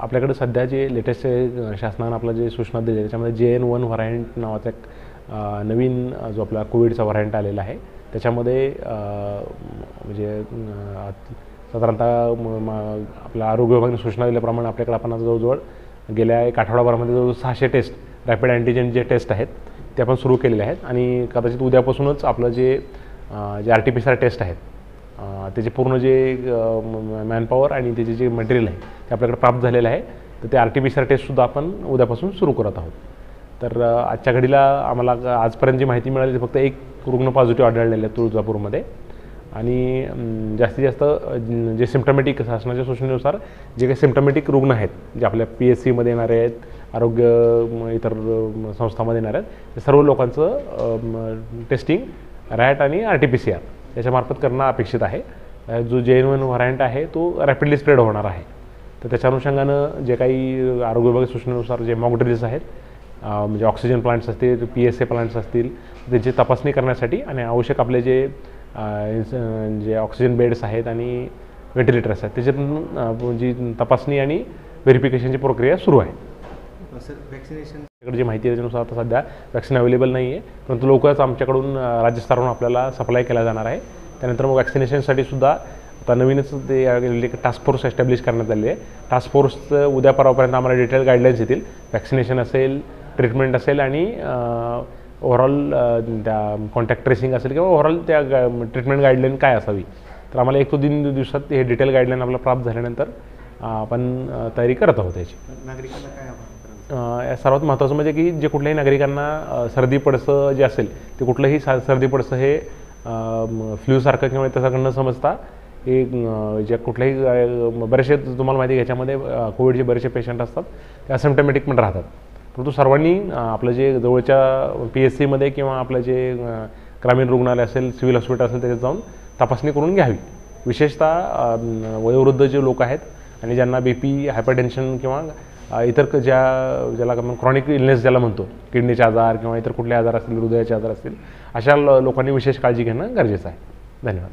आपल्याकडे सध्या जे लेटेस्ट शासनानं आपलं जे सूचना दिली त्याच्यामध्ये JN1 व्हरायंट नावाचा एक नवीन जो आपला कोविडचा व्हरायंट आलेला आहे त्याच्यामध्ये म्हणजे साधारणतः आपल्या आरोग्य विभागाने सूचना दिल्याप्रमाणे आपल्याकडे आपण आता जवळजवळ गेल्या एक आठवडाभरामध्ये जवळजवळ 600 टेस्ट रॅपिड अँटीजन जे टेस्ट आहेत ते आपण सुरू केलेले आहेत आणि कदाचित उद्यापासूनच आपलं जे RT-PCR टेस्ट आहेत त्याचे पूर्ण जे मॅनपॉवर आणि त्याचे जे मटेरियल आहे ते आपल्याकडे प्राप्त झालेलं आहे. तर ते RT-PCR टेस्टसुद्धा आपण उद्यापासून सुरू करत आहोत. तर आजच्या घडीला आम्हाला आजपर्यंत जी माहिती मिळाली फक्त एक रुग्ण पॉझिटिव्ह आढळलेले आहेत तुळजापूरमध्ये आणि जास्तीत जास्त जे सिम्प्टमॅटिक शासनाच्या सूचनेनुसार जे काही सिम्प्टमॅटिक रुग्ण आहेत जे आपल्या PSCमध्ये येणारे आहेत, आरोग्य इतर संस्थांमध्ये येणारे आहेत, ते सर्व लोकांचं टेस्टिंग रॅट आणि RT-PCR याच्यामार्फत करणं अपेक्षित आहे. जो JN1 व्हरायंट आहे तो रॅपिडली स्प्रेड होणार आहे. तर त्याच्या अनुषंगानं जे काही आरोग्य विभागाच्या सूचनेनुसार जे मॉक ड्रिल्स आहेत म्हणजे ऑक्सिजन प्लांट्स असतील, PSA प्लांट्स असतील, त्यांची तपासणी करण्यासाठी आणि आवश्यक आपले जे ऑक्सिजन बेड्स आहेत आणि व्हेंटिलेटर्स आहेत त्याच्यातून जी तपासणी आणि व्हेरिफिकेशनची प्रक्रिया सुरू आहे. वॅक्सिनेशन जी माहिती आहे त्याच्यानुसार आता सध्या वॅक्सिन अवेलेबल नाही आहे, परंतु लवकरच आमच्याकडून राज्यस्तरावरून आपल्याला सप्लाय केला जाणार आहे. त्यानंतर मग वॅक्सिनेशनसाठी सुद्धा आता नवीनच ते टास्क फोर्स एस्टॅब्लिश करण्यात आली आहे. टास्क फोर्सचं उद्या परवापर्यंत आम्हाला डिटेल गाईडलाईन्स येतील. वॅक्सिनेशन असेल, ट्रीटमेंट असेल आणि ओव्हरऑल त्या कॉन्टॅक्ट ट्रेसिंग असेल किंवा ओव्हरऑल त्या ट्रीटमेंट गाईडलाईन काय असावी. तर आम्हाला 1 ते 3 दिवसात हे डिटेल गाईडलाईन आपल्याला प्राप्त झाल्यानंतर आपण तयारी करत आहोत याची. नागरिकांना काय आव्हान? सर्वात महत्त्वाचं म्हणजे की जे कुठल्याही नागरिकांना सर्दी पडसं जे असेल ते कुठलंही सर्दी पडसं हे फ्ल्यूसारखं किंवा तसं न समजता हे जे कुठल्याही बरेचसे तुम्हाला माहिती आहे याच्यामध्ये कोविडचे बरेचसे पेशंट असतात ते असिम्प्टमॅटिक पण राहतात. परंतु सर्वांनी आपलं जे जवळच्या PSCमध्ये किंवा आपलं जे ग्रामीण रुग्णालय असेल, सिव्हिल हॉस्पिटल असेल त्याच्यात जाऊन तपासणी करून घ्यावी. विशेषतः वयोवृद्ध जे लोक आहेत आणि ज्यांना BP, हायपरटेन्शन किंवा इतर ज्याला आपण क्रॉनिक इलनेस ज्याला म्हणतो, किडनीचे आजार किंवा इतर कुठले आजार असतील, हृदयाचे आजार असतील, अशा लोकांनी विशेष काळजी घेणं गरजेचं आहे. धन्यवाद.